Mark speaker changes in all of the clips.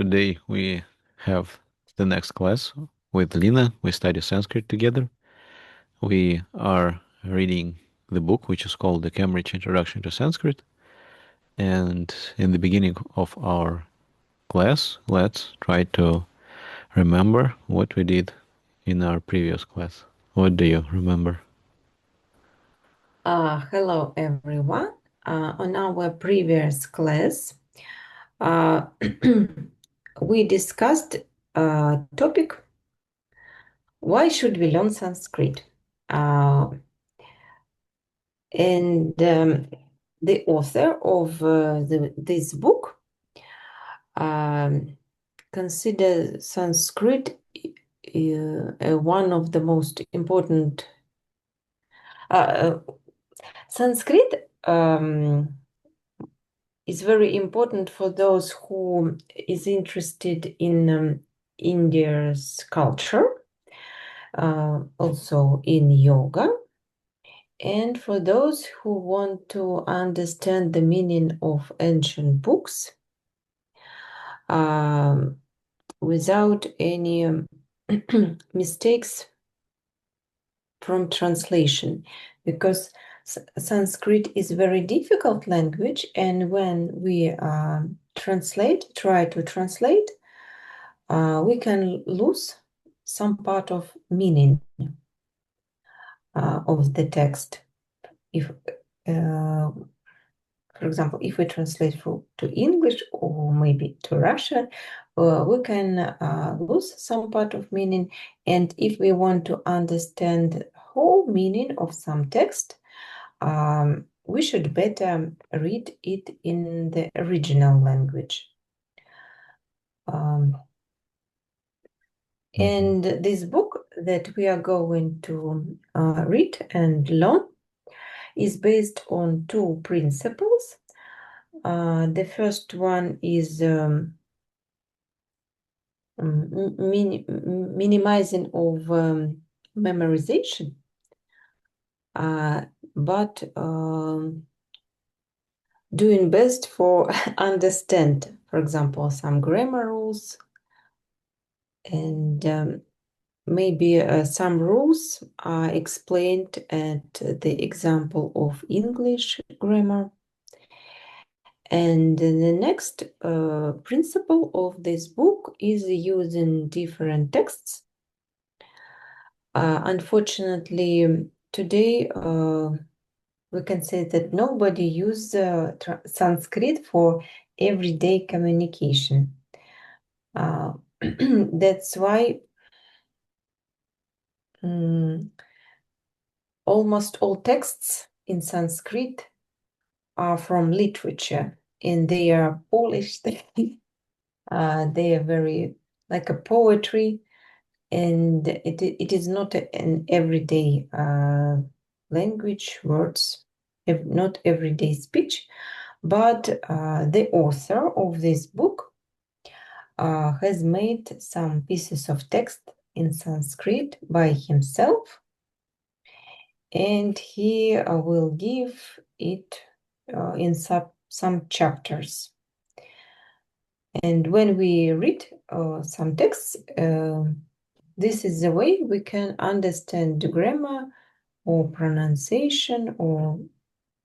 Speaker 1: Today we have the next class with Lina. We study Sanskrit together. We are reading the book which is called The Cambridge Introduction to Sanskrit. And in the beginning of our class, let's try to remember what we did in our previous class. What do you remember?
Speaker 2: Hello, everyone. On our previous class, uh, we discussed a topic, why should we learn Sanskrit? And the author of this book considers Sanskrit one of the most important. Sanskrit is very important for those who is interested in India's culture, also in yoga, and for those who want to understand the meaning of ancient books without any mistakes from translation, because Sanskrit is a very difficult language, and when we try to translate, we can lose some part of meaning of the text. If, for example, if we translate to English or maybe to Russian, we can lose some part of meaning. And if we want to understand whole meaning of some text, we should better read it in the original language. And this book that we are going to read and learn is based on two principles. The first one is minimizing of memorization, but doing best for understand, for example, some grammar rules, and maybe some rules are explained at the example of English grammar. And the next principle of this book is using different texts. Unfortunately, today we can say that nobody uses Sanskrit for everyday communication. That's why almost all texts in Sanskrit are from literature, and they are polished. They are very like a poetry, and it is not an everyday language, words, not everyday speech, but the author of this book has made some pieces of text in Sanskrit by himself, and he will give it in some chapters. And when we read some texts, this is the way we can understand the grammar or pronunciation or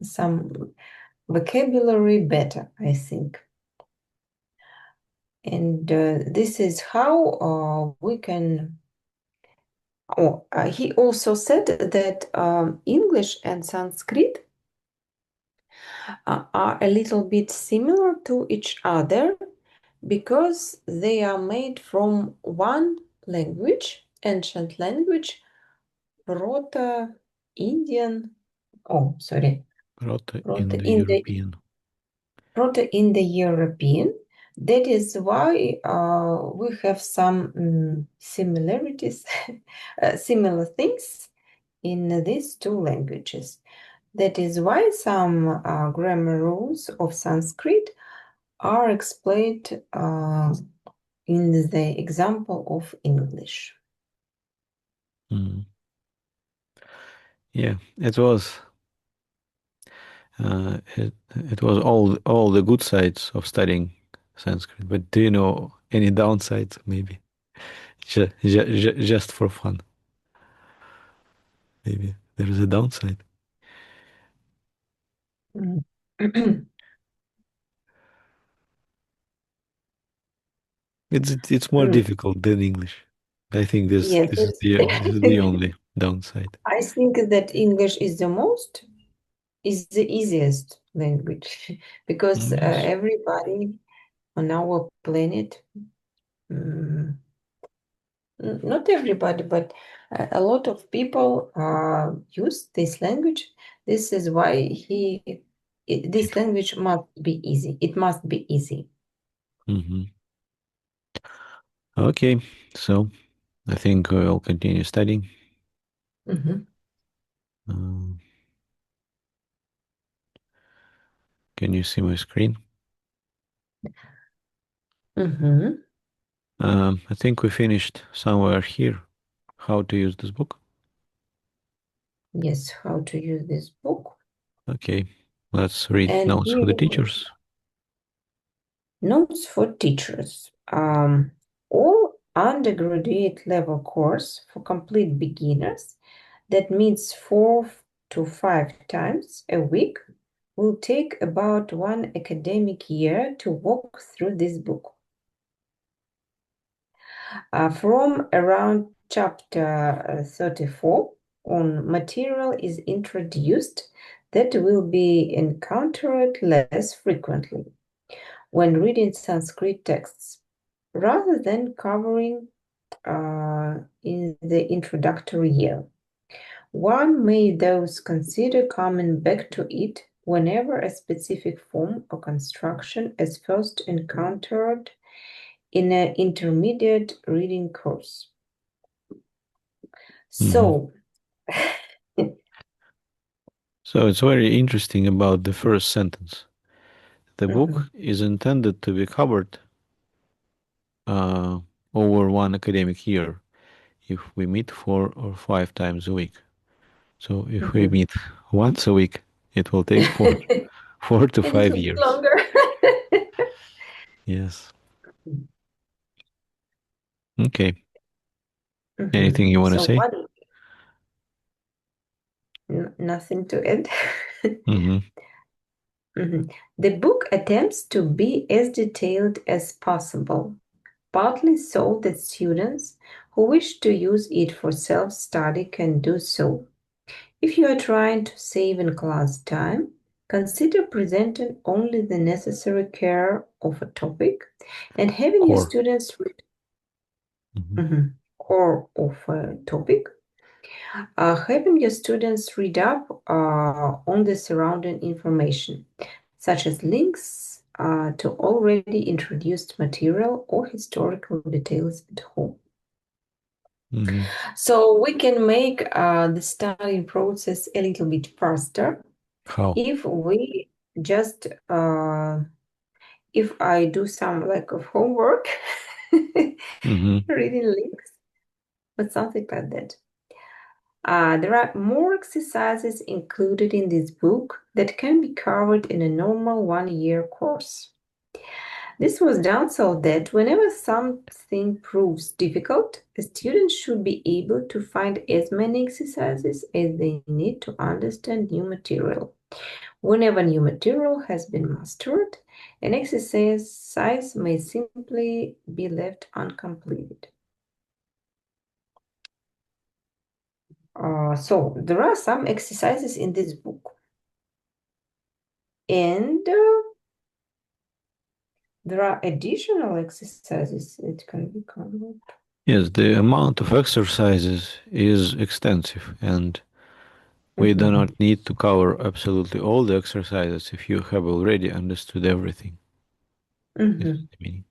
Speaker 2: some vocabulary better, I think. And this is how we can. He also said that English and Sanskrit are a little bit similar to each other because they are made from one language, ancient language, Proto-Indian. Oh, sorry.
Speaker 1: Proto-Indo-European.
Speaker 2: Proto-Indo-European. That is why we have some similarities, similar things in these two languages. That is why some grammar rules of Sanskrit are explained in the example of English.
Speaker 1: Yeah, it was all the good sides of studying Sanskrit. But do you know any downsides, maybe just for fun. Maybe there is a downside.
Speaker 2: Mm.
Speaker 1: It's more
Speaker 2: Mm.
Speaker 1: difficult than English. I think this
Speaker 2: Yes,
Speaker 1: this is the only downside.
Speaker 2: I think that English is the easiest language because
Speaker 1: Yes.
Speaker 2: everybody on our planet, mm, not everybody, but a lot of people use this language. This is why this language must be easy. It must be easy.
Speaker 1: Mhm. Okay, so I think we'll continue studying.
Speaker 2: Mhm.
Speaker 1: Um, can you see my screen?
Speaker 2: Mhm.
Speaker 1: I think we finished somewhere here. How to use this book?
Speaker 2: Yes, how to use this book.
Speaker 1: Okay, let's read
Speaker 2: And
Speaker 1: notes for
Speaker 2: here
Speaker 1: the teachers.
Speaker 2: notes for teachers. All undergraduate level course for complete beginners, that means 4 to 5 times a week, will take about 1 academic year to walk through this book. From around chapter 34 on, material is introduced that will be encountered less frequently when reading Sanskrit texts, rather than covering in the introductory year. One may thus consider coming back to it whenever a specific form or construction is first encountered in an intermediate reading course.
Speaker 1: Mhm.
Speaker 2: So,
Speaker 1: So it's very interesting about the first sentence. The book
Speaker 2: Mhm,
Speaker 1: is intended to be covered uh, over one academic year if we meet 4 or 5 times a week. So if we
Speaker 2: mhm.
Speaker 1: meet once a week, it will take four to
Speaker 2: A little
Speaker 1: five
Speaker 2: bit
Speaker 1: years.
Speaker 2: longer.
Speaker 1: Yes. Okay. Anything
Speaker 2: Mhm.
Speaker 1: you want to
Speaker 2: So
Speaker 1: say?
Speaker 2: what? Nothing to add.
Speaker 1: Mm-hmm.
Speaker 2: Mhm. The book attempts to be as detailed as possible, partly so that students who wish to use it for self-study can do so. If you are trying to save in class time, consider presenting only the necessary care of a topic and having your
Speaker 1: Core.
Speaker 2: students read
Speaker 1: Mm-hmm.
Speaker 2: core of a topic, having your students read up on the surrounding information, such as links to already introduced material or historical details at home.
Speaker 1: Mm-hmm.
Speaker 2: So we can make the studying process a little bit faster
Speaker 1: How?
Speaker 2: if we just if I do some like of homework,
Speaker 1: Mm-hmm.
Speaker 2: reading links, but something like that. There are more exercises included in this book that can be covered in a normal 1 year course. This was done so that whenever something proves difficult, a student should be able to find as many exercises as they need to understand new material. Whenever new material has been mastered, an exercise may simply be left uncompleted. So there are some exercises in this book, and there are additional exercises that can be covered.
Speaker 1: Yes, the amount of exercises is extensive, and we do
Speaker 2: Mhm,
Speaker 1: not need to cover absolutely all the exercises if you have already understood everything. This is
Speaker 2: mhm.
Speaker 1: the meaning.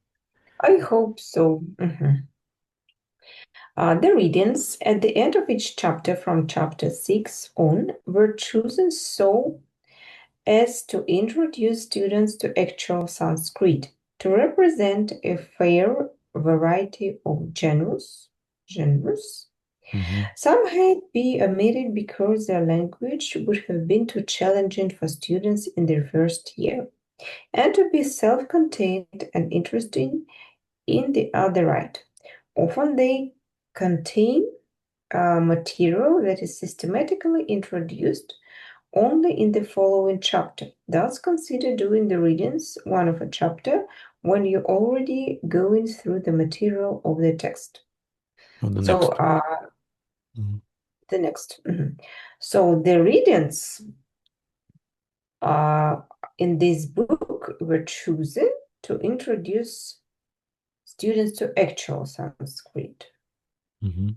Speaker 2: I hope so. Mhm. The readings at the end of each chapter from chapter 6 on were chosen so as to introduce students to actual Sanskrit, to represent a fair variety of genres.
Speaker 1: Mm-hmm.
Speaker 2: Some had been omitted because their language would have been too challenging for students in their first year, and to be self-contained and interesting in the other right. Often they contain material that is systematically introduced only in the following chapter. Thus, consider doing the readings one of a chapter when you're already going through the material of the text.
Speaker 1: On the
Speaker 2: So,
Speaker 1: next. Mhm.
Speaker 2: the next. So, the readings in this book were chosen to introduce students to actual Sanskrit
Speaker 1: Mhm.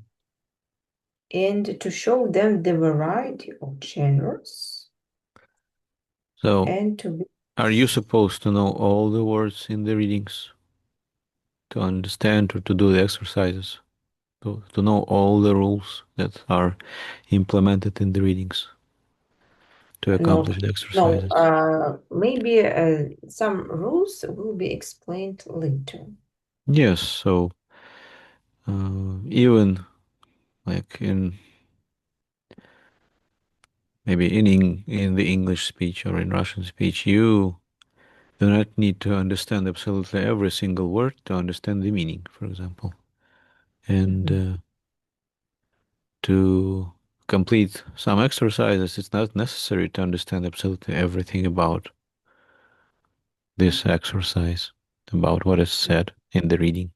Speaker 2: and to show them the variety of genres
Speaker 1: So,
Speaker 2: and to be
Speaker 1: are you supposed to know all the words in the readings to understand or to do the exercises? To know all the rules that are implemented in the readings to
Speaker 2: not
Speaker 1: accomplish the
Speaker 2: no
Speaker 1: exercises?
Speaker 2: maybe some rules will be explained later.
Speaker 1: Yes, so even like in maybe in the English speech or in Russian speech, you do not need to understand absolutely every single word to understand the meaning, for example. And
Speaker 2: Mhm.
Speaker 1: to complete some exercises, it's not necessary to understand absolutely everything about this exercise, about what is said in the reading.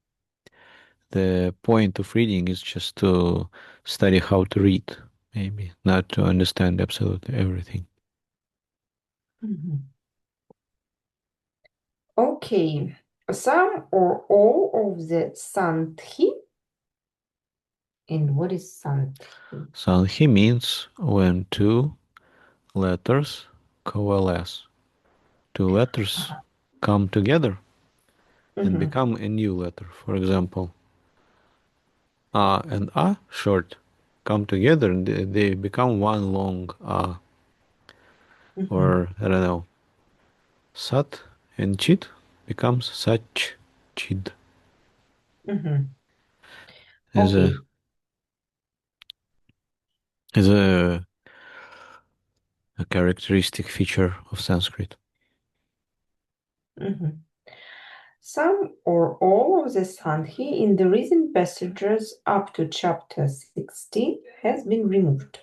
Speaker 1: The point of reading is just to study how to read, maybe, not to understand absolutely everything.
Speaker 2: Mhm. Okay, some or all of the sandhi. And what is sandhi?
Speaker 1: Sanhi means when two letters coalesce. Two letters
Speaker 2: Uh-huh.
Speaker 1: come together and
Speaker 2: Mhm,
Speaker 1: become a new letter. For example, A and A short come together and they become one long A.
Speaker 2: mhm,
Speaker 1: Or, I don't know, Sat and Chit becomes Sach, Chid.
Speaker 2: mhm.
Speaker 1: Is a,
Speaker 2: Okay.
Speaker 1: is a characteristic feature of Sanskrit.
Speaker 2: Mhm. Some or all of the sandhi in the recent passages up to chapter 16 has been removed.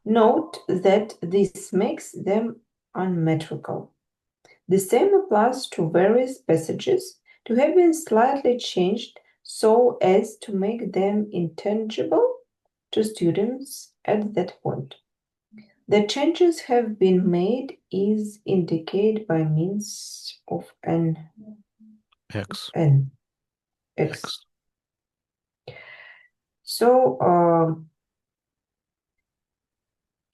Speaker 2: Note that this makes them unmetrical. The same applies to various passages to have been slightly changed so as to make them intelligible to students at that point. The changes have been made is indicated by means of an
Speaker 1: X.
Speaker 2: n x.
Speaker 1: X.
Speaker 2: So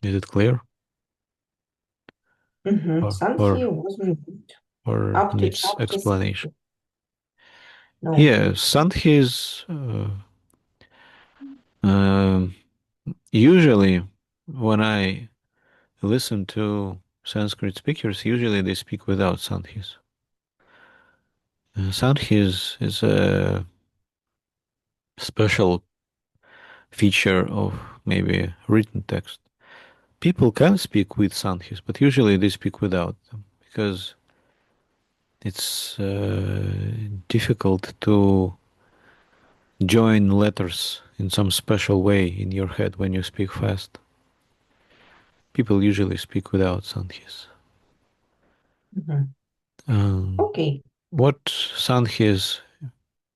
Speaker 1: Is it clear? Or,
Speaker 2: Sandhi
Speaker 1: or,
Speaker 2: was removed
Speaker 1: or
Speaker 2: up to
Speaker 1: needs
Speaker 2: chapter
Speaker 1: explanation?
Speaker 2: 16. No.
Speaker 1: Yeah, Sandhi is um usually when I listen to Sanskrit speakers, usually they speak without Sandhis. Sandhis is a special feature of maybe written text. People can speak with Sandhis, but usually they speak without them because it's difficult to join letters in some special way in your head when you speak fast. People usually speak without Sandhis.
Speaker 2: Mhm.
Speaker 1: Um,
Speaker 2: Okay.
Speaker 1: what Sandhis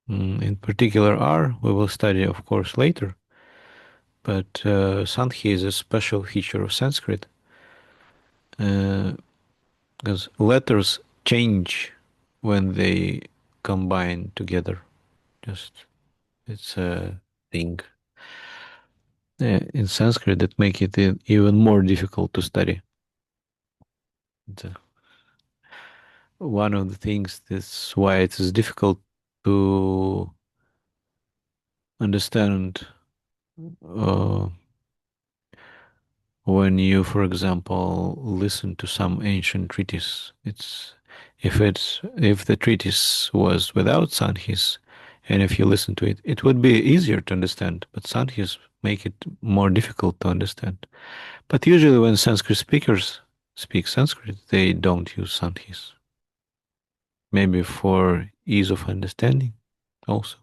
Speaker 1: in particular are, we will study, of course, later. But Sandhi is a special feature of Sanskrit uh, because letters change when they combine together. Just it's a thing in Sanskrit that make it even more difficult to study. It's, one of the things that's why it is difficult to understand uh, when you, for example, listen to some ancient treatise. If the treatise was without Sanhis, and if you listen to it, it would be easier to understand. But Sanhis make it more difficult to understand. But usually, when Sanskrit speakers speak Sanskrit, they don't use Sanhis. maybe for ease of understanding also.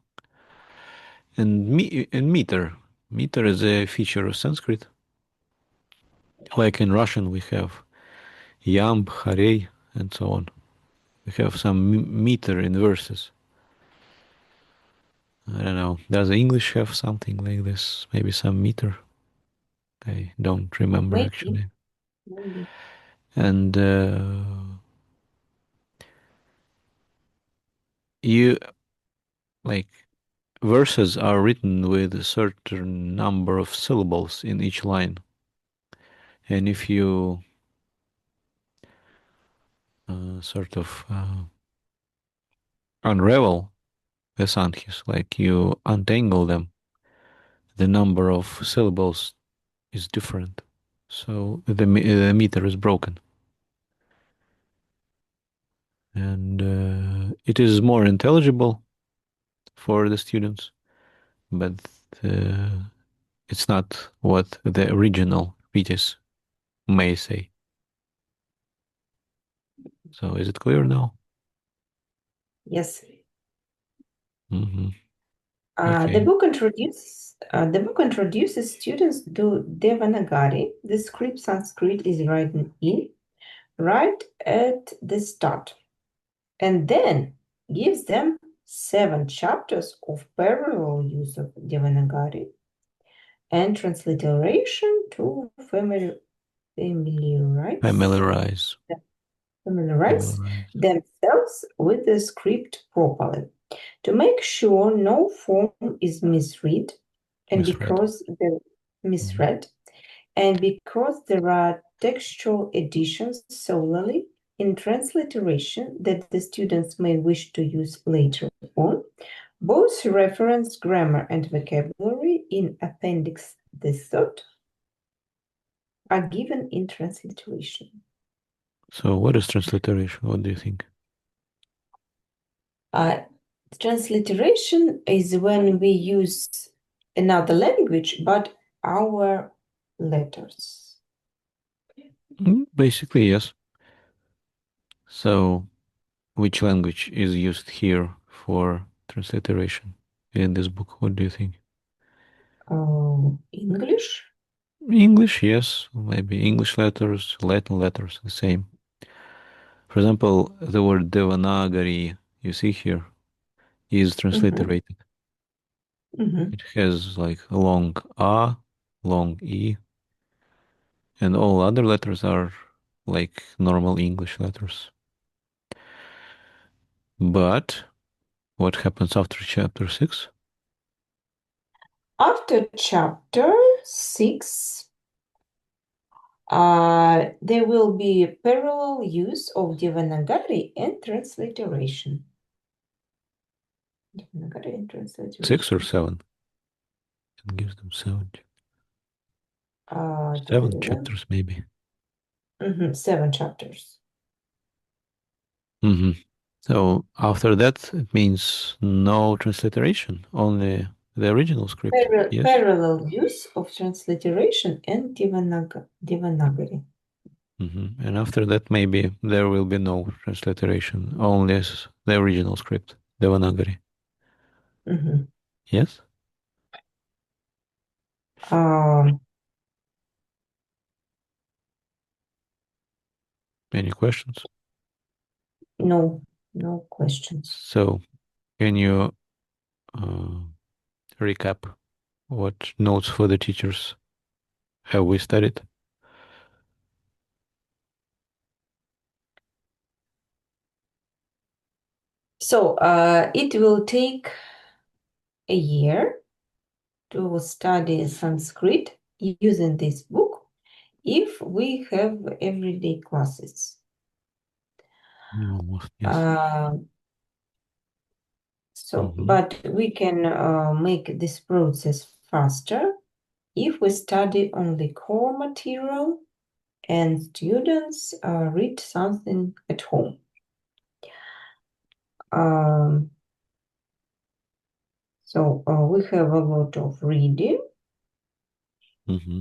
Speaker 1: And meter. Meter is a feature of Sanskrit. Like in Russian, we have yam, harey, and so on. We have some meter in verses. I don't know. Does English have something like this? Maybe some meter? I don't remember
Speaker 2: Maybe,
Speaker 1: actually.
Speaker 2: maybe.
Speaker 1: And you like verses are written with a certain number of syllables in each line. And if you sort of unravel the sankhis, like you untangle them, the number of syllables is different. So the meter is broken. And it is more intelligible for the students, but uh, it's not what the original Vitis may say. So is it clear now?
Speaker 2: Yes.
Speaker 1: Mm-hmm.
Speaker 2: The
Speaker 1: Okay.
Speaker 2: book introduces students to Devanagari. The script Sanskrit is written in right at the start, and then gives them 7 chapters of parallel use of Devanagari and transliteration to familiarize
Speaker 1: Familiarize.
Speaker 2: familiarize
Speaker 1: Familiarize.
Speaker 2: themselves with the script properly. To make sure no form is misread, and
Speaker 1: Misread.
Speaker 2: because the
Speaker 1: Mhm.
Speaker 2: misread, and because there are textual additions solely in transliteration that the students may wish to use later on, both reference grammar and vocabulary in Appendix the Third are given in transliteration.
Speaker 1: So what is transliteration? What do you think?
Speaker 2: Uh, Transliteration is when we use another language but our letters.
Speaker 1: Basically, yes. So which language is used here for transliteration in this book? What do you think?
Speaker 2: English?
Speaker 1: English, yes. Maybe English letters, Latin letters, the same. For example, the word Devanagari you see here is
Speaker 2: Mhm,
Speaker 1: transliterated.
Speaker 2: mhm.
Speaker 1: It has like a long A, long E, and all other letters are like normal English letters. But what happens after chapter 6?
Speaker 2: After chapter 6, there will be parallel use of Devanagari and transliteration. Devanagari and
Speaker 1: 6 or
Speaker 2: transliteration.
Speaker 1: 7? It gives them 7.
Speaker 2: Da, da,
Speaker 1: 7
Speaker 2: da, da.
Speaker 1: chapters, maybe.
Speaker 2: 7 chapters.
Speaker 1: Hmm. So after that, it means no transliteration, only the original script. Yes.
Speaker 2: Parallel use of transliteration and Devanagari.
Speaker 1: And after that, maybe there will be no transliteration, only the original script, Devanagari.
Speaker 2: Mhm.
Speaker 1: Yes?
Speaker 2: Um,
Speaker 1: Any questions?
Speaker 2: no, no questions.
Speaker 1: So, can you uh, recap what notes for the teachers have we studied?
Speaker 2: So it will take a year to study Sanskrit using this book if we have everyday classes.
Speaker 1: Almost, yes.
Speaker 2: Uh,
Speaker 1: Hmm.
Speaker 2: but we can make this process faster if we study only core material and students read something at home. Um, so we have a lot of reading
Speaker 1: Hmm.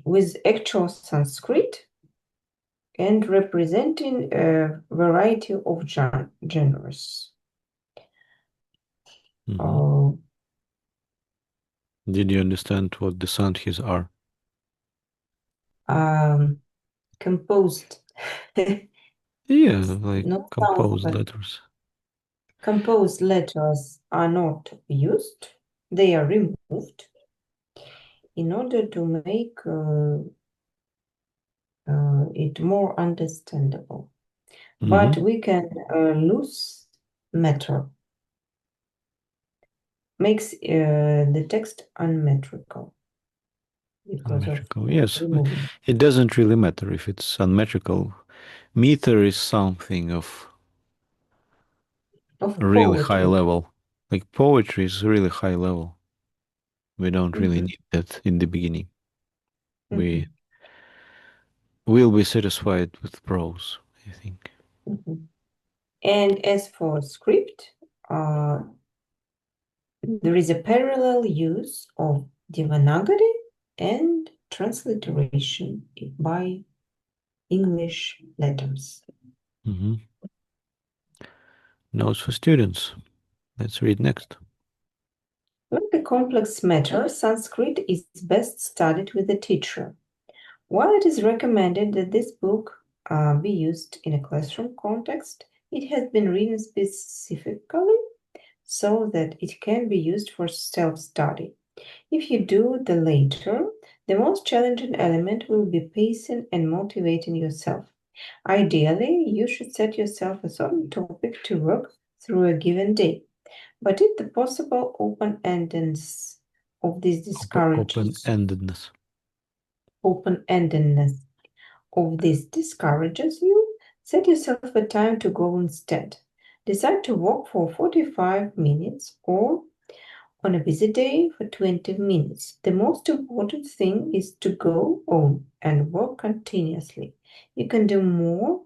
Speaker 2: with actual Sanskrit and representing a variety of genres.
Speaker 1: Hmm.
Speaker 2: Uh,
Speaker 1: Did you understand what the sandhis are?
Speaker 2: um, composed,
Speaker 1: Yeah, like
Speaker 2: not sounds,
Speaker 1: composed
Speaker 2: but
Speaker 1: letters.
Speaker 2: composed letters are not used. They are removed in order to make it more understandable. But
Speaker 1: Hmm.
Speaker 2: we can lose matter, makes the text unmetrical because of
Speaker 1: Unmetrical. Yes,
Speaker 2: removing
Speaker 1: it doesn't really matter if it's unmetrical. Meter is something of
Speaker 2: of
Speaker 1: a really high
Speaker 2: poetry.
Speaker 1: level. Like poetry is really high level. We don't really
Speaker 2: Mhm,
Speaker 1: need that in the beginning. We
Speaker 2: mhm,
Speaker 1: will be satisfied with prose, I think.
Speaker 2: mhm. And as for script, uh, there is a parallel use of Devanagari and transliteration by English letters.
Speaker 1: Hmm. Notes for students. Let's read next.
Speaker 2: Like a complex matter, Sanskrit is best studied with a teacher. While it is recommended that this book be used in a classroom context, it has been written specifically so that it can be used for self-study. If you do the latter, the most challenging element will be pacing and motivating yourself. Ideally, you should set yourself a certain topic to work through a given day. But if the possible open-endedness of this discourages
Speaker 1: Open-endedness.
Speaker 2: open-endedness of this discourages you, set yourself a time to go instead. Decide to walk for 45 minutes or on a busy day for 20 minutes. The most important thing is to go on and work continuously. You can do more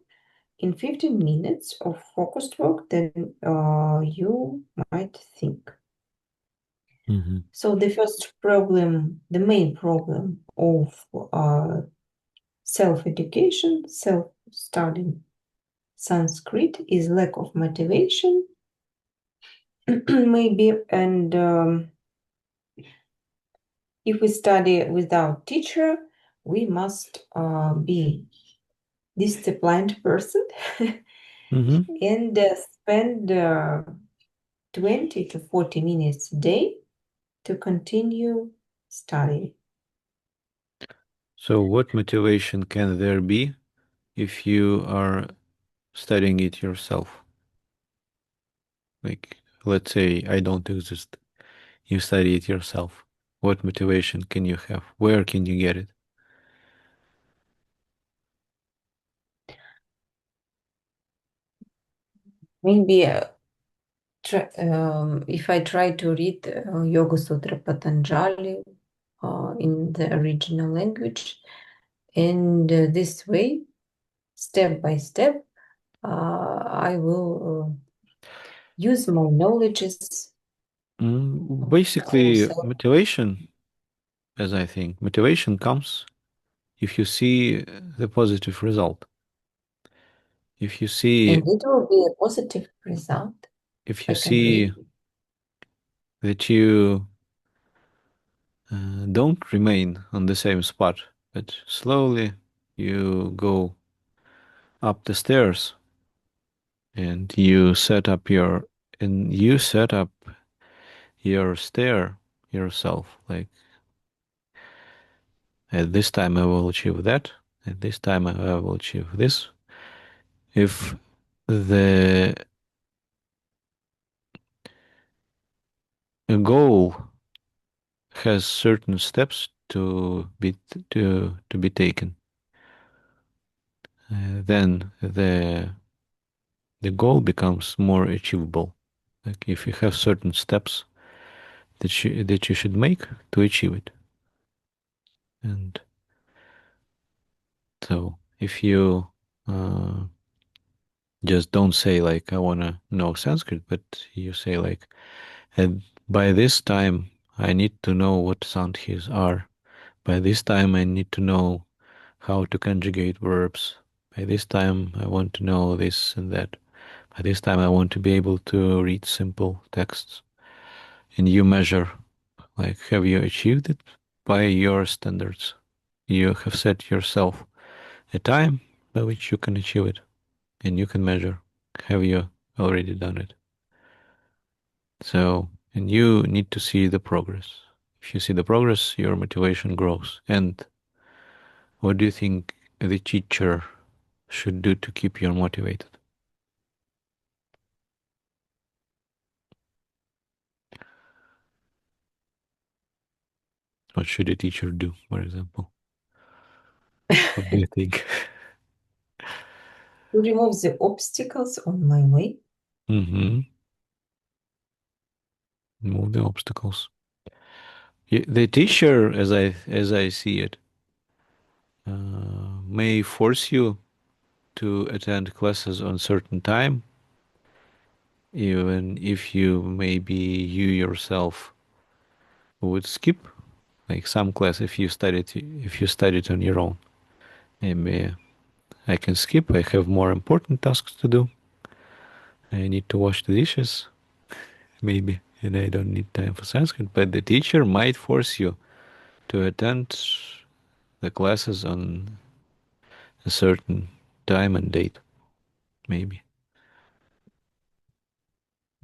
Speaker 2: in 15 minutes of focused work than you might think.
Speaker 1: Hmm.
Speaker 2: So the first problem, the main problem of self-education, self-studying Sanskrit is lack of motivation, maybe, and if we study without teacher, we must be disciplined person
Speaker 1: Hmm.
Speaker 2: and spend 20 to 40 minutes a day to continue studying.
Speaker 1: So, what motivation can there be if you are studying it yourself? Like, let's say I don't exist. You study it yourself. What motivation can you have? Where can you get it?
Speaker 2: Maybe if I try to read Yoga Sutra Patanjali in the original language, and this way, step by step, I will use my knowledges
Speaker 1: Basically,
Speaker 2: also,
Speaker 1: motivation, as I think, motivation comes if you see the positive result. If you see,
Speaker 2: and it will be a positive result.
Speaker 1: if you
Speaker 2: I can
Speaker 1: see
Speaker 2: read.
Speaker 1: that you don't remain on the same spot, but slowly you go up the stairs and you set up your stair yourself. Like at this time I will achieve that. At this time I will achieve this. If the goal has certain steps to be taken, then the goal becomes more achievable. Like if you have certain steps that you should make to achieve it, and so if you uh, just don't say like I wanna know Sanskrit, but you say like, and by this time I need to know what sandhis are. By this time I need to know how to conjugate verbs. By this time, I want to know this and that. By this time, I want to be able to read simple texts. And you measure, like, have you achieved it by your standards? You have set yourself a time by which you can achieve it, and you can measure, have you already done it? So, and you need to see the progress. If you see the progress, your motivation grows. And what do you think the teacher should do to keep you motivated? What should a teacher do, for example? What do you think?
Speaker 2: To remove the obstacles on my way.
Speaker 1: Mm-hmm. Move the obstacles. The teacher, as I see it, may force you to attend classes on certain time, even if you maybe you yourself would skip like some class if you studied on your own. Maybe I can skip. I have more important tasks to do. I need to wash the dishes, maybe, and I don't need time for Sanskrit. But the teacher might force you to attend the classes on a certain time and date, maybe.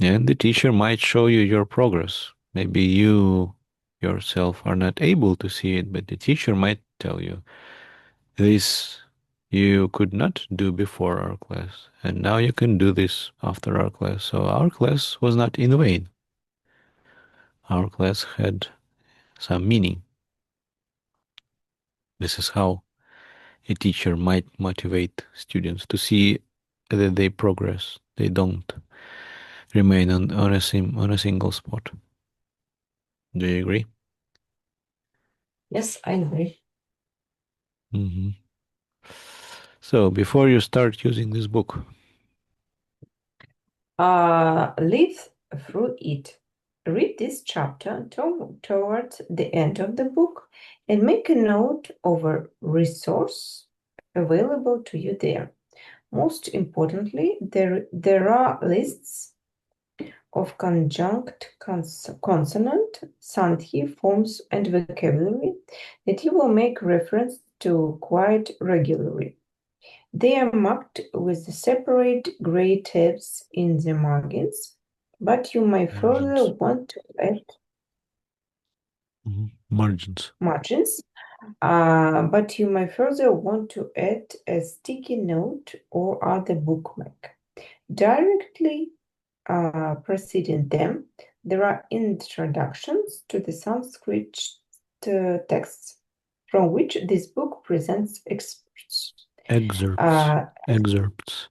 Speaker 1: And the teacher might show you your progress. Maybe you yourself are not able to see it, but the teacher might tell you this you could not do before our class, and now you can do this after our class. So our class was not in vain. Our class had some meaning. This is how a teacher might motivate students to see that they progress. They don't remain on a single spot. Do you agree?
Speaker 2: Yes, I agree.
Speaker 1: Mm-hmm. So before you start using this book,
Speaker 2: Live through it. Read this chapter towards the end of the book and make a note of a resource available to you there. Most importantly, there are lists of conjunct, consonant, sandhi forms, and vocabulary that you will make reference to quite regularly. They are marked with separate gray tabs in the margins, but you may further
Speaker 1: margins.
Speaker 2: want to add
Speaker 1: Margins.
Speaker 2: margins, but you may further want to add a sticky note or other bookmark. Directly preceding them, there are introductions to the Sanskrit texts from which this book presents excerpts.
Speaker 1: Excerpts.
Speaker 2: Uh,
Speaker 1: Excerpts.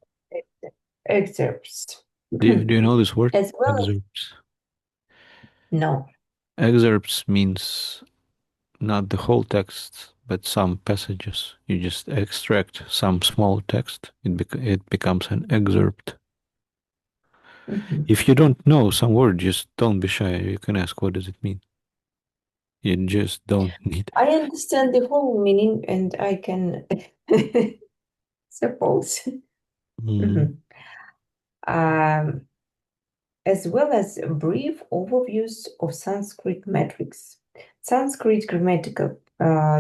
Speaker 2: excerpts.
Speaker 1: Do you know this word?
Speaker 2: As well as
Speaker 1: Excerpts.
Speaker 2: no.
Speaker 1: Excerpts means not the whole text, but some passages. You just extract some small text. It becomes an excerpt.
Speaker 2: Mhm.
Speaker 1: If you don't know some word, just don't be shy. You can ask, what does it mean? You just don't need.
Speaker 2: I understand the whole meaning and I can suppose.
Speaker 1: Mm,
Speaker 2: Mhm. Um, as well as brief overviews of Sanskrit metrics, Sanskrit grammatical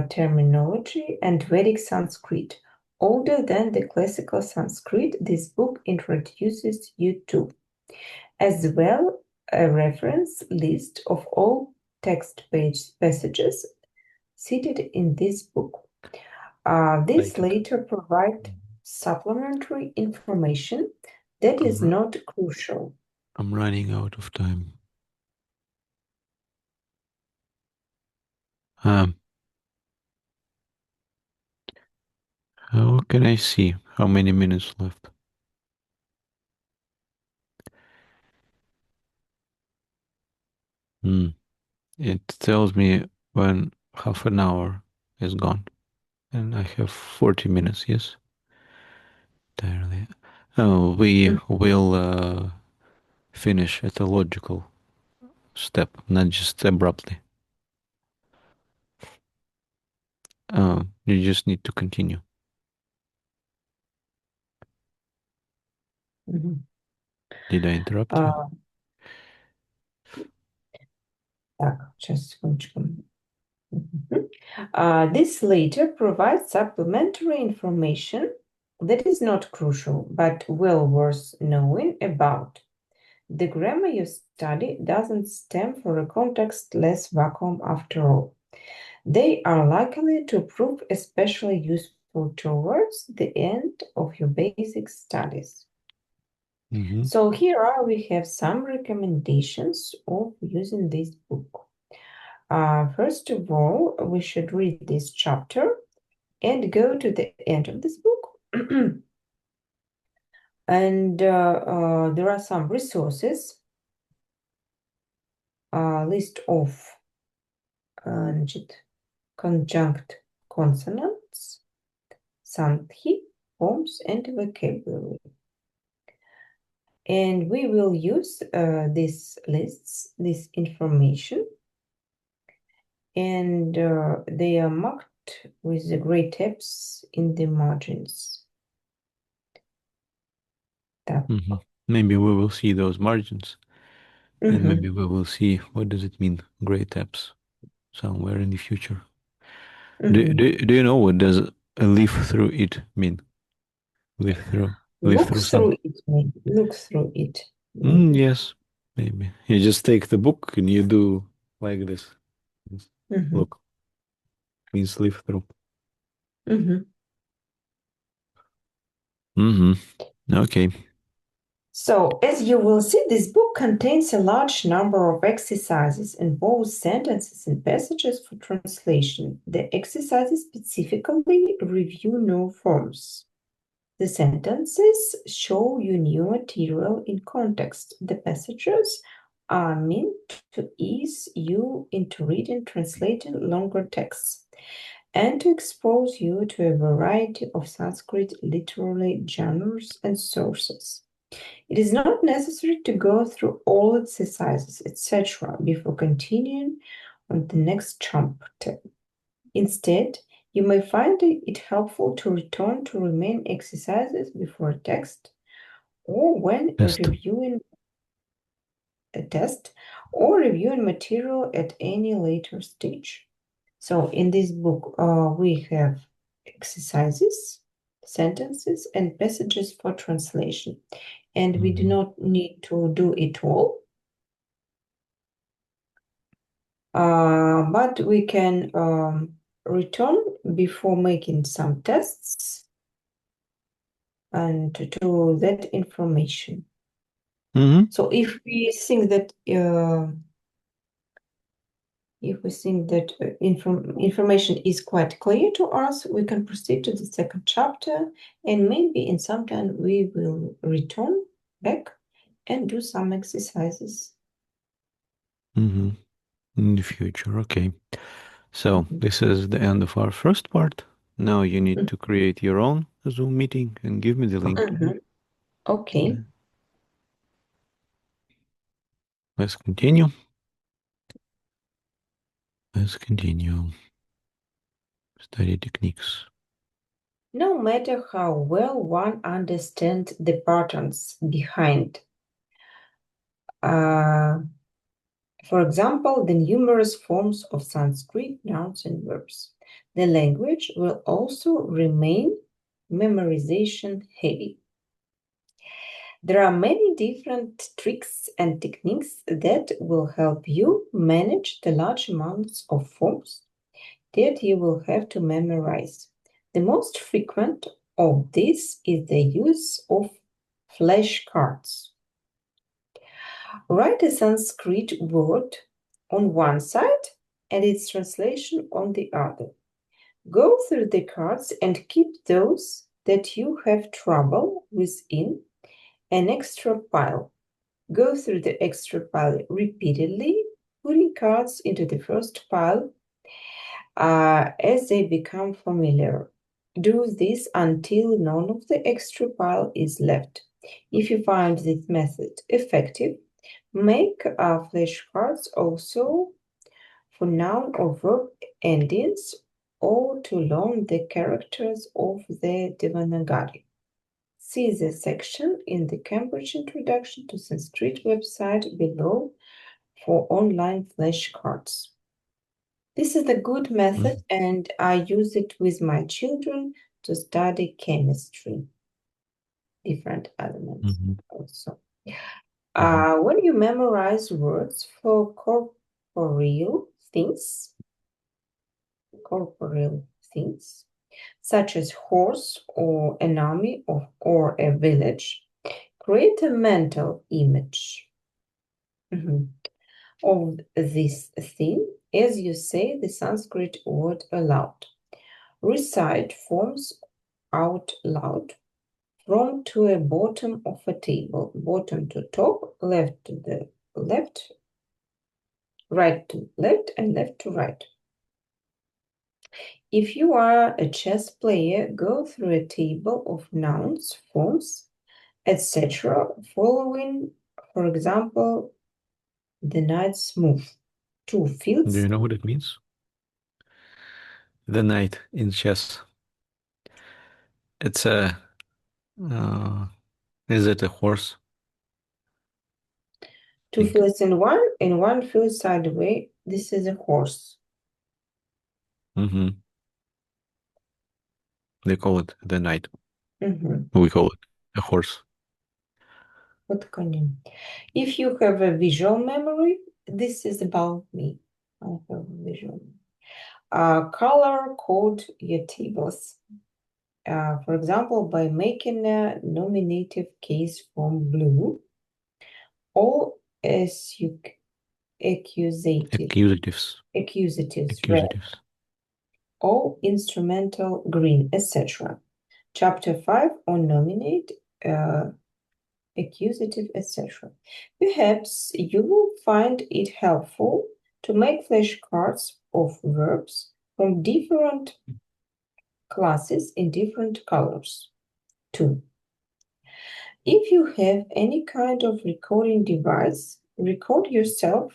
Speaker 2: terminology, and Vedic Sanskrit. Older than the classical Sanskrit, this book introduces you to, as well a reference list of all text page passages cited in this book. These
Speaker 1: like it.
Speaker 2: later provide supplementary information that is
Speaker 1: I'm,
Speaker 2: not crucial.
Speaker 1: I'm running out of time. Um, how can I see how many minutes left? Hmm. It tells me when half an hour is gone, and I have 40 minutes. Yes, entirely. Oh, we will finish at a logical step, not just abruptly. You just need to continue. Did I interrupt you?
Speaker 2: Так, сейчас, секундочку. This later provides supplementary information that is not crucial, but well worth knowing about. The grammar you study doesn't stem from a context-less vacuum after all. They are likely to prove especially useful towards the end of your basic studies. So we have some recommendations of using this book. First of all, we should read this chapter and go to the end of this book. And there are some resources, list of conjunct consonants, sandhi, forms, and vocabulary. And we will use these lists, this information, and they are marked with the gray tabs in the margins.
Speaker 1: Maybe we will see those margins, and maybe we will see what does it mean, gray tabs, somewhere in the future. Do you know what does a leaf through it mean? Leaf through.
Speaker 2: Look through it, maybe. Look through it. Maybe.
Speaker 1: Yes, maybe. You just take the book and you do like this. Look, means leaf through. Okay.
Speaker 2: So, as you will see, this book contains a large number of exercises in both sentences and passages for translation. The exercises specifically review new forms. The sentences show you new material in context. The passages are meant to ease you into reading, translating longer texts, and to expose you to a variety of Sanskrit literary genres and sources. It is not necessary to go through all exercises, etc., before continuing on the next chapter. Instead, you may find it helpful to return to remain exercises before a text or when reviewing a test or reviewing material at any later stage. So in this book, we have exercises, sentences, and passages for translation. And we do not need to do it all. But we can return before making some tests and to that information. So if we think that information is quite clear to us, we can proceed to the second chapter, and maybe in some time we will return back and do some exercises.
Speaker 1: In the future, okay. So this is the end of our first part. Now you need to create your own Zoom meeting and give me the link.
Speaker 2: Okay.
Speaker 1: Let's continue. Let's continue. Study techniques.
Speaker 2: No matter how well one understands the patterns behind, for example, the numerous forms of Sanskrit nouns and verbs, the language will also remain memorization heavy. There are many different tricks and techniques that will help you manage the large amounts of forms that you will have to memorize. The most frequent of these is the use of flashcards. Write a Sanskrit word on one side and its translation on the other. Go through the cards and keep those that you have trouble with in an extra pile. Go through the extra pile repeatedly, putting cards into the first pile as they become familiar. Do this until none of the extra pile is left. If you find this method effective, make flashcards also for noun or verb endings or to learn the characters of the Devanagari. See the section in the Cambridge Introduction to Sanskrit website below for online flashcards. This is a good method, and I use it with my children to study chemistry, different elements
Speaker 1: Mm-hmm.
Speaker 2: also.
Speaker 1: Mm-hmm.
Speaker 2: When you memorize words for corporeal things, such as horse or an army or a village, create a mental image of this thing as you say the Sanskrit word aloud. Recite forms out loud from to a bottom of a table, bottom to top, left to the left, right to left, and left to right. If you are a chess player, go through a table of nouns, forms, etc., following, for example, the knight's move. Two
Speaker 1: Do
Speaker 2: fields
Speaker 1: you know what it means? The knight in chess. It's a. Uh, is it a horse? I
Speaker 2: two
Speaker 1: think.
Speaker 2: fields in one field sideways. This is a horse.
Speaker 1: Mm-hmm. They call it the knight.
Speaker 2: Mhm.
Speaker 1: We call it a horse.
Speaker 2: What can if you have a visual memory, this is about me. I have a visual. Color code your tables. For example, by making a nominative case from blue, all accusative,
Speaker 1: Accusatives.
Speaker 2: accusatives red,
Speaker 1: Accusatives.
Speaker 2: all instrumental green, etc. Chapter 5 on nominate, accusative, etc. Perhaps you will find it helpful to make flashcards of verbs from different classes in different colors. 2. If you have any kind of recording device, record yourself.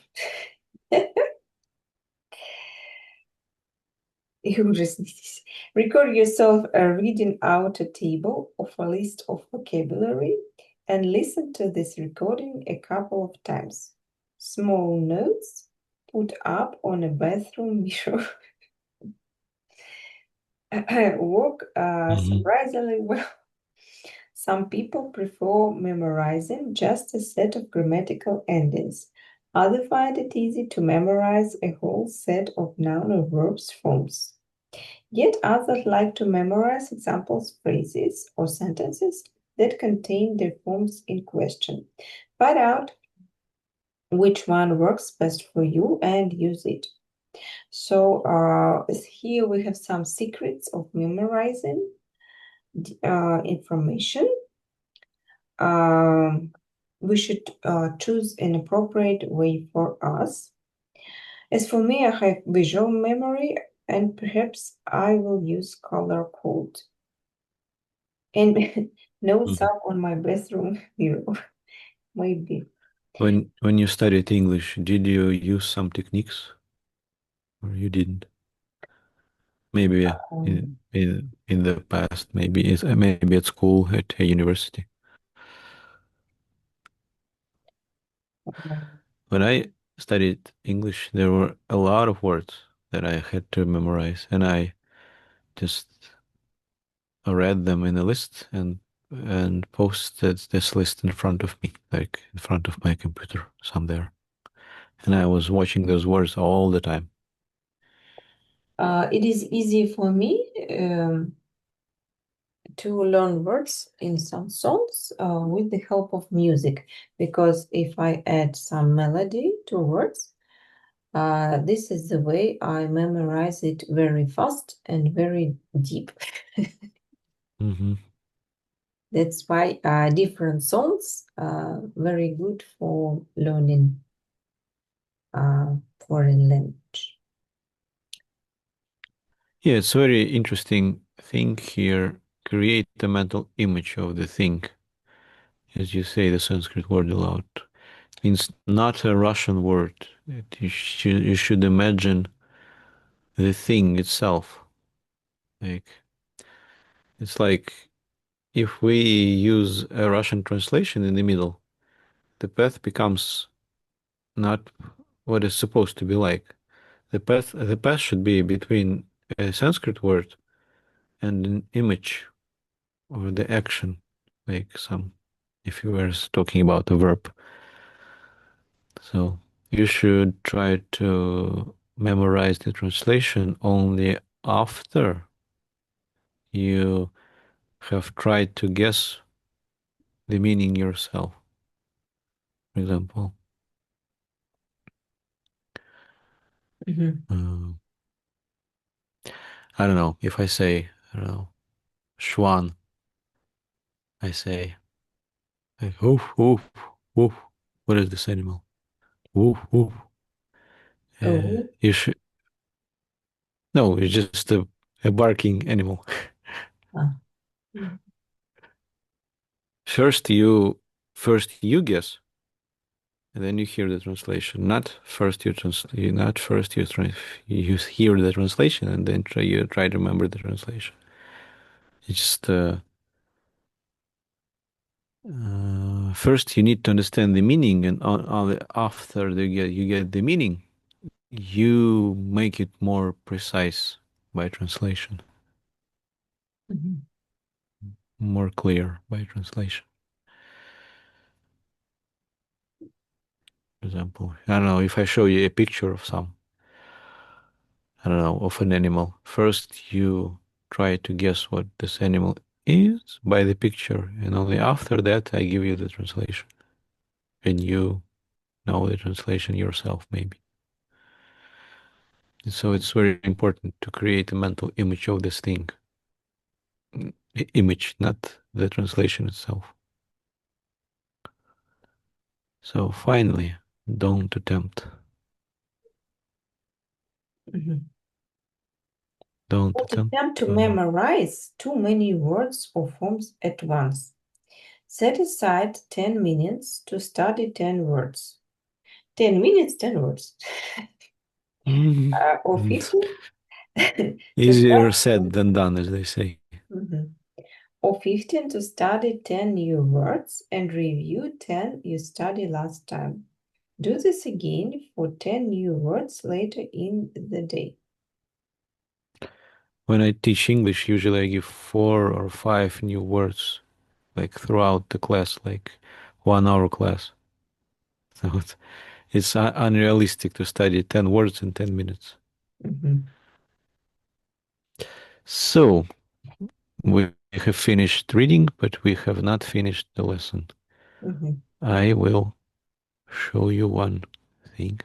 Speaker 2: You just record yourself reading out a table of a list of vocabulary and listen to this recording a couple of times. Small notes put up on a bathroom mirror work
Speaker 1: Mm-hmm.
Speaker 2: surprisingly well. Some people prefer memorizing just a set of grammatical endings. Others find it easy to memorize a whole set of noun or verbs forms. Yet others like to memorize examples, phrases, or sentences that contain the forms in question. Find out which one works best for you and use it. So here we have some secrets of memorizing information. Um, we should choose an appropriate way for us. As for me, I have visual memory, and perhaps I will use color code and notes
Speaker 1: Mm-hmm.
Speaker 2: up on my bathroom mirror, maybe.
Speaker 1: When you studied English, did you use some techniques or you didn't? Maybe
Speaker 2: Um,
Speaker 1: in the past, maybe at school, at a university. When I studied English, there were a lot of words that I had to memorize, and I just read them in a list and posted this list in front of me, like in front of my computer, somewhere. And I was watching those words all the time.
Speaker 2: it is easy for me to learn words in some songs with the help of music, because if I add some melody to words, this is the way I memorize it very fast and very deep.
Speaker 1: Hmm.
Speaker 2: That's why different songs are very good for learning foreign language.
Speaker 1: Yeah, it's very interesting thing here. Create a mental image of the thing, as you say the Sanskrit word aloud. Means not a Russian word. You should imagine the thing itself. Like it's like if we use a Russian translation in the middle, the path becomes not what it's supposed to be like. The path should be between a Sanskrit word and an image or the action, like some, if you were talking about a verb. So you should try to memorize the translation only after you have tried to guess the meaning yourself. For example,
Speaker 2: Mhm.
Speaker 1: uh, I don't know, if I say, I don't know, Schwan, I say, like, woof, woof, woof. What is this animal? Woof, woof.
Speaker 2: Oh,
Speaker 1: You should, no, it's just a barking animal.
Speaker 2: ah. Mhm.
Speaker 1: First first you guess, and then you hear the translation. Not first you hear the translation and then you try to remember the translation. It's just first you need to understand the meaning, and after you get the meaning, you make it more precise by translation,
Speaker 2: Mhm.
Speaker 1: more clear by translation. For example, I don't know, if I show you a picture of I don't know, of an animal. First, you try to guess what this animal is by the picture, and only after that, I give you the translation. And you know the translation yourself, maybe. And so it's very important to create a mental image of this thing. Image, not the translation itself. So finally, don't attempt.
Speaker 2: Mhm.
Speaker 1: Don't
Speaker 2: Don't
Speaker 1: attempt
Speaker 2: attempt to
Speaker 1: to.
Speaker 2: memorize too many words or forms at once. Set aside 10 minutes to study 10 words. 10 minutes, 10 words. Or 15 to
Speaker 1: Easier
Speaker 2: study.
Speaker 1: said than done, as they say.
Speaker 2: Mhm. Or 15 to study 10 new words and review 10 you studied last time. Do this again for 10 new words later in the day.
Speaker 1: When I teach English, usually I give 4 or 5 new words, like throughout the class, like 1 hour class. So it's unrealistic to study 10 words in 10 minutes.
Speaker 2: Mhm.
Speaker 1: So we have finished reading, but we have not finished the lesson.
Speaker 2: Mhm.
Speaker 1: I will show you one thing.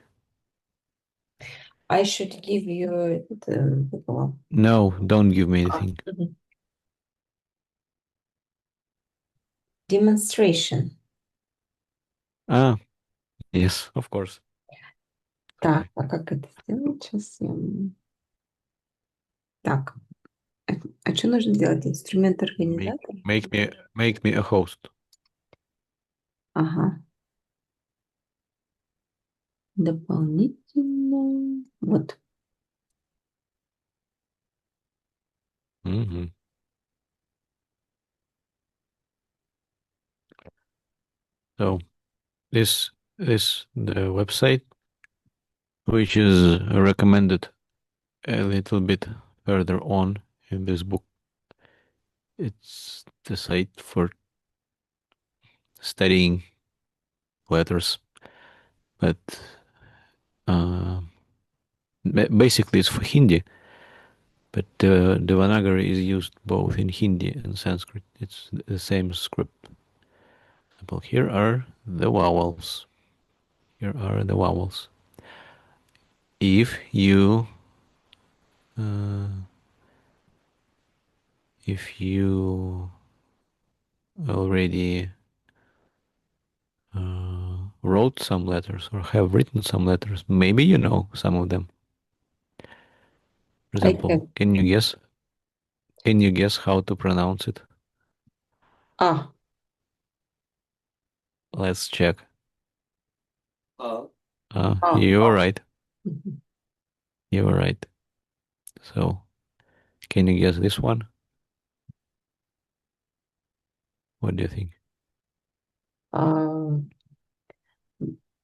Speaker 2: I should give you the
Speaker 1: No, don't give me
Speaker 2: ah,
Speaker 1: anything.
Speaker 2: mhm. Demonstration.
Speaker 1: Ah, yes, of course.
Speaker 2: Так, а как это сделать? Сейчас я... Так, а что нужно делать? Инструмент
Speaker 1: Make
Speaker 2: организатора?
Speaker 1: make me a host.
Speaker 2: Ага, дополнительно. Вот.
Speaker 1: Mhm. So this the website, which is recommended a little bit further on in this book. It's the site for studying letters, but uh, basically it's for Hindi. But the Devanagari is used both in Hindi and Sanskrit. It's the same script. Example, here are the vowels. Here are the vowels. If you uh, if you already wrote some letters or have written some letters, maybe you know some of them. For
Speaker 2: I have.
Speaker 1: example, can you guess how to pronounce it?
Speaker 2: А,
Speaker 1: Let's check.
Speaker 2: а,
Speaker 1: You're
Speaker 2: а.
Speaker 1: right.
Speaker 2: Мгм.
Speaker 1: You're right. So, can you guess this one? What do you think?
Speaker 2: Um,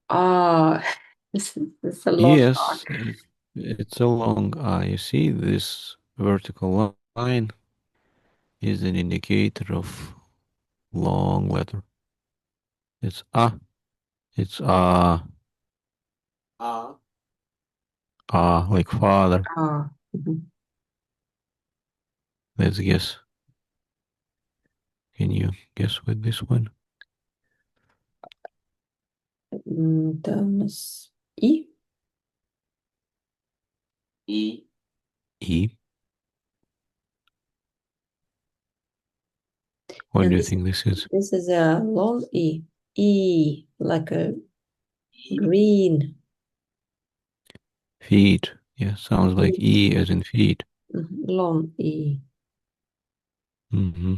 Speaker 2: ah, it's a long
Speaker 1: Yes, it's a long I. You see, this vertical line is an indicator of long letter. It's a. It's like father.
Speaker 2: ah. Mhm.
Speaker 1: Let's guess. Can you guess with this one?
Speaker 2: Thomas E.
Speaker 1: E. What
Speaker 2: And
Speaker 1: do you think this is?
Speaker 2: this is a long E. E, like a green.
Speaker 1: Feet. Yeah, sounds like
Speaker 2: E.
Speaker 1: E as in feet.
Speaker 2: Long E.
Speaker 1: Mm-hmm.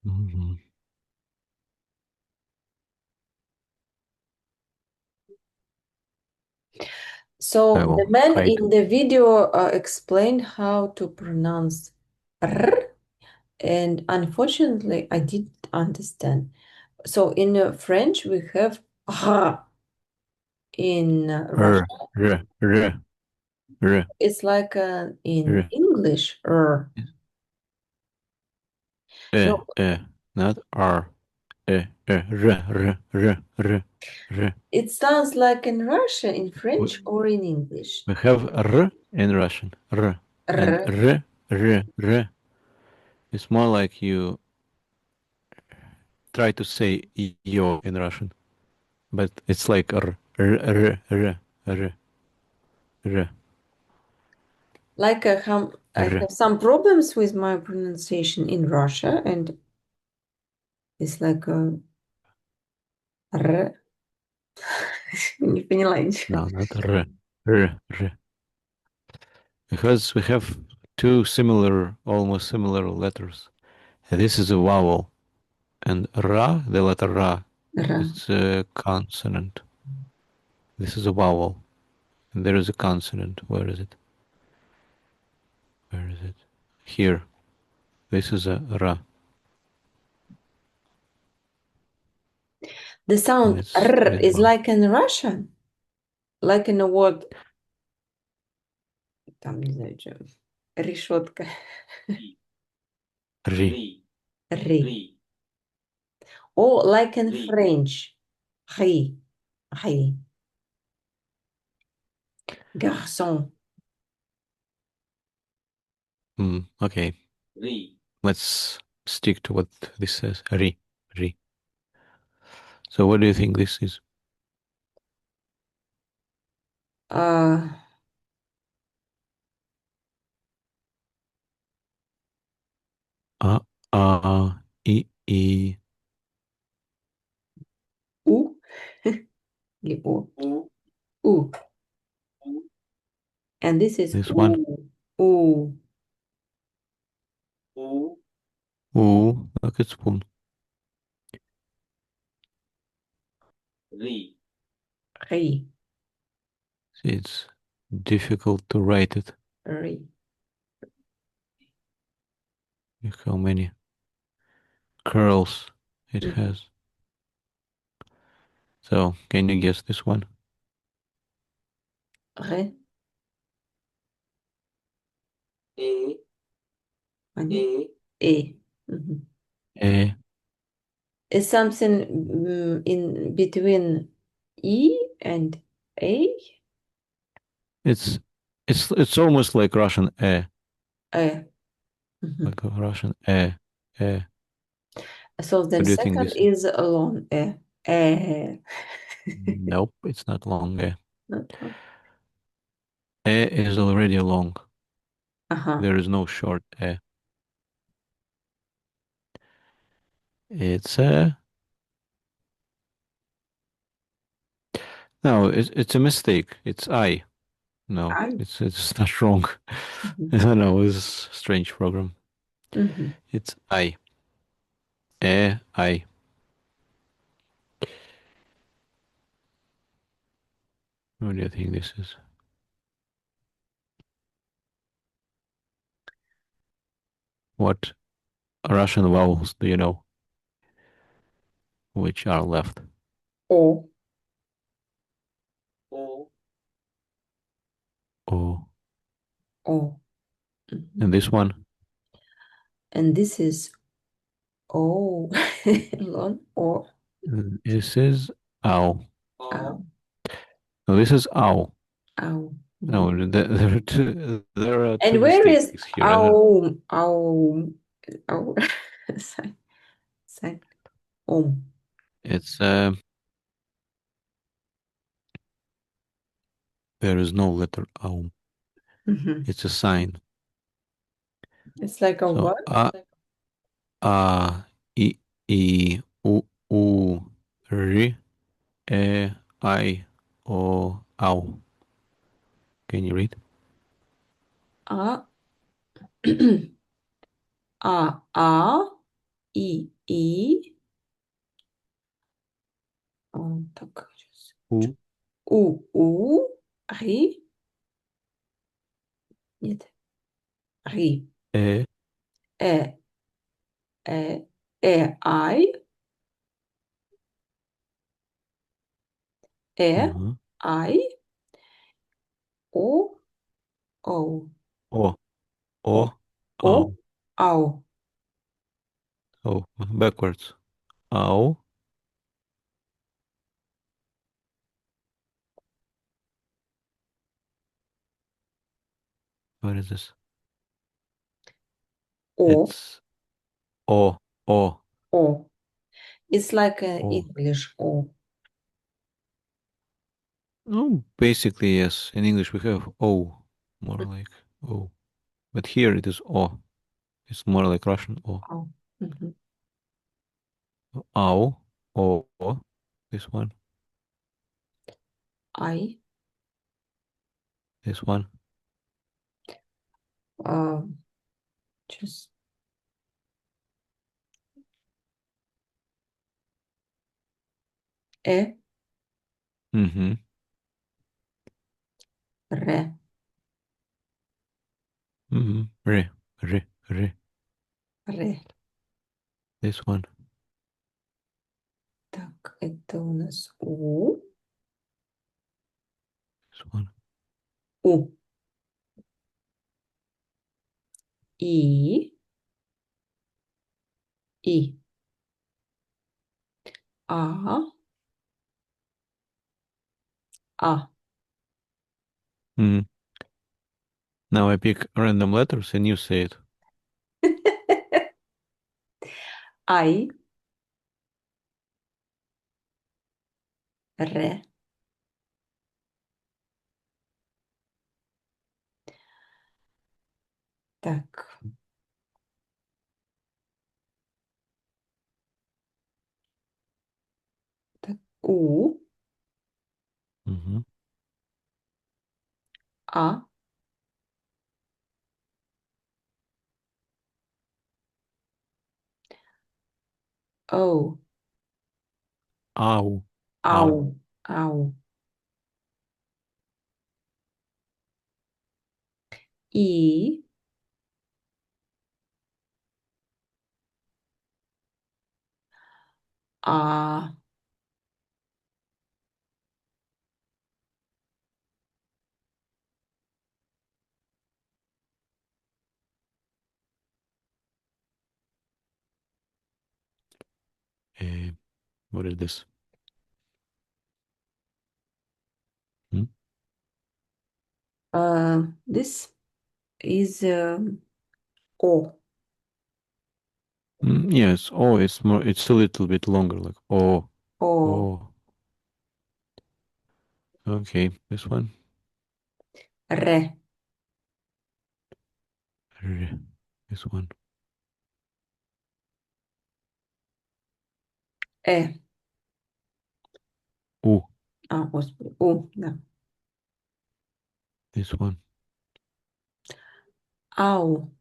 Speaker 1: Mm-hmm. I
Speaker 2: So the
Speaker 1: will
Speaker 2: man
Speaker 1: try
Speaker 2: in
Speaker 1: to.
Speaker 2: the video explained how to pronounce R, and unfortunately, I didn't understand. So in French, we have R. In
Speaker 1: R,
Speaker 2: Russia,
Speaker 1: R, R, R,
Speaker 2: it's like in
Speaker 1: R.
Speaker 2: English, R. So
Speaker 1: Not R. R, R, R, R, R.
Speaker 2: it sounds like in Russia, in
Speaker 1: We
Speaker 2: French, or in English.
Speaker 1: we have R in Russian. R. And
Speaker 2: R.
Speaker 1: R, R, R. It's more like you try to say yo in Russian, but it's like R, R, R, R, R, R,
Speaker 2: Like I
Speaker 1: R.
Speaker 2: have some problems with my pronunciation in Russia, and it's like a R. Не поняла ничего.
Speaker 1: No, not R. R, R. Because we have two similar, almost similar letters. This is a vowel, and Ra, the letter Ra,
Speaker 2: R.
Speaker 1: it's a consonant. This is a vowel, and there is a consonant. Where is it? Where is it? Here. This is a Ra,
Speaker 2: The
Speaker 1: and
Speaker 2: sound
Speaker 1: it's
Speaker 2: R
Speaker 1: this
Speaker 2: is
Speaker 1: one.
Speaker 2: like in Russian, like in the word, там, не знаю, что, решетка.
Speaker 1: Ri.
Speaker 2: Ри. Or like in French, ri. Ri. Garçon.
Speaker 1: Okay. Let's stick to what this says. Ri. Ri. So what do you think this is?
Speaker 2: Uh,
Speaker 1: A, I.
Speaker 2: U. Или U. U. And this is
Speaker 1: This one.
Speaker 2: U. U.
Speaker 1: Like a spoon.
Speaker 2: Ri.
Speaker 1: See, it's difficult to write it.
Speaker 2: Ri.
Speaker 1: Look how many curls it
Speaker 2: Mm.
Speaker 1: has. So, can you guess this one?
Speaker 2: Re. Ani. E. Mhm.
Speaker 1: Eh,
Speaker 2: Is something in between E and A?
Speaker 1: it's it's almost like Russian
Speaker 2: A. Mhm.
Speaker 1: like a Russian eh.
Speaker 2: So then
Speaker 1: What do you think
Speaker 2: second
Speaker 1: this is?
Speaker 2: is a long E. E.
Speaker 1: Nope, it's not long eh.
Speaker 2: Not long.
Speaker 1: Is already long.
Speaker 2: Uh-huh.
Speaker 1: There is no short eh. It's a no. It's a mistake. It's I. No,
Speaker 2: I.
Speaker 1: it's not wrong.
Speaker 2: Mhm.
Speaker 1: I don't know. It's a strange program.
Speaker 2: Mhm.
Speaker 1: It's I. I. What do you think this is? What Russian vowels do you know which are left?
Speaker 2: O.
Speaker 1: O.
Speaker 2: O.
Speaker 1: And
Speaker 2: Mhm.
Speaker 1: this one?
Speaker 2: And this is O. Long O.
Speaker 1: This is ow.
Speaker 2: Ow.
Speaker 1: No, this is ow.
Speaker 2: Ow.
Speaker 1: No,
Speaker 2: Mhm.
Speaker 1: there are two
Speaker 2: And where is
Speaker 1: mistakes here. And
Speaker 2: ow? Ow. Ow. Silent. Silent. Om.
Speaker 1: it's there is no letter ow.
Speaker 2: Mhm.
Speaker 1: It's a sign.
Speaker 2: It's like a
Speaker 1: So
Speaker 2: what?
Speaker 1: a i i u u r e I o ow. Can you read?
Speaker 2: A. A. I. Так.
Speaker 1: U
Speaker 2: У. Ри. Нет. Ри.
Speaker 1: e
Speaker 2: Э. Ай.
Speaker 1: mhm,
Speaker 2: Ай. О. Оу.
Speaker 1: o
Speaker 2: О.
Speaker 1: o
Speaker 2: О.
Speaker 1: ow.
Speaker 2: Ау.
Speaker 1: Oh, backwards. Ow. What is this?
Speaker 2: О.
Speaker 1: It's o
Speaker 2: О. It's like
Speaker 1: o.
Speaker 2: English O.
Speaker 1: No, basically yes. In English we have o, more like o, but here it is o. It's more like Russian o.
Speaker 2: Ау. Мгм.
Speaker 1: Ow, o. This one,
Speaker 2: Ай.
Speaker 1: this one.
Speaker 2: А, Сейчас. Э.
Speaker 1: Mm-hmm.
Speaker 2: Ре.
Speaker 1: Mm-hmm. Re.
Speaker 2: Ре.
Speaker 1: This one.
Speaker 2: Так, это у нас У.
Speaker 1: This one.
Speaker 2: У. И. И. А. А.
Speaker 1: Mm. Now I pick random letters and you say it.
Speaker 2: Ай. Ре. Так. Так. У.
Speaker 1: Mm-hmm.
Speaker 2: А. Оу.
Speaker 1: Ow.
Speaker 2: Ау.
Speaker 1: Ow.
Speaker 2: Ау. И. А.
Speaker 1: Uh, what is this? Hmm?
Speaker 2: This is О.
Speaker 1: Yes. Oh, it's more. It's a little bit longer. Like oh,
Speaker 2: О.
Speaker 1: oh. Okay, this one.
Speaker 2: Ре.
Speaker 1: R. This one.
Speaker 2: Э.
Speaker 1: U.
Speaker 2: Господи. У. Да.
Speaker 1: This one.
Speaker 2: Ау.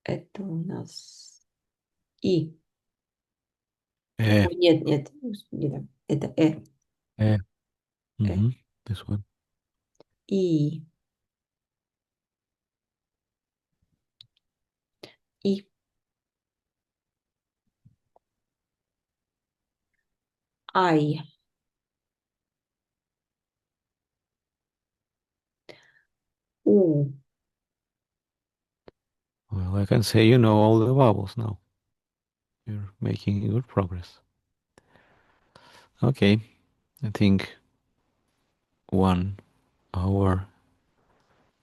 Speaker 2: Это у нас И.
Speaker 1: Eh.
Speaker 2: Ой, нет, нет. Господи, да. Это
Speaker 1: Eh.
Speaker 2: Э.
Speaker 1: Mm-hmm. This one.
Speaker 2: И. I. U.
Speaker 1: Well, I can say you know all the vowels now. You're making good progress. Okay, I think 1 hour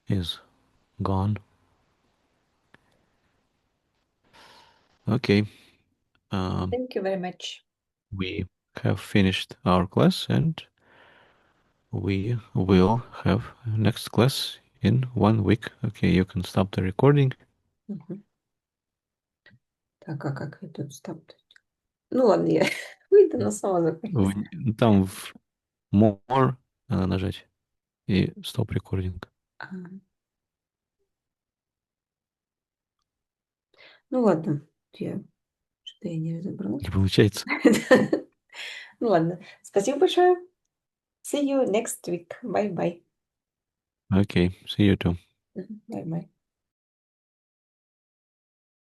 Speaker 1: is gone. Okay, um,
Speaker 2: Thank you very much.
Speaker 1: we have finished our class and we will have next class in 1 week. Okay, you can stop the recording.
Speaker 2: Мгм. Так, а как я тут стоп? Ну ладно, я выйду, но сама закончусь.
Speaker 1: Там в more надо нажать и стоп рекординг.
Speaker 2: Ага. Ну ладно, что я не разобралась.
Speaker 1: Не получается.
Speaker 2: Ну ладно, спасибо большое. See you next week. Bye-bye.
Speaker 1: Okay, see you too.
Speaker 2: Bye-bye.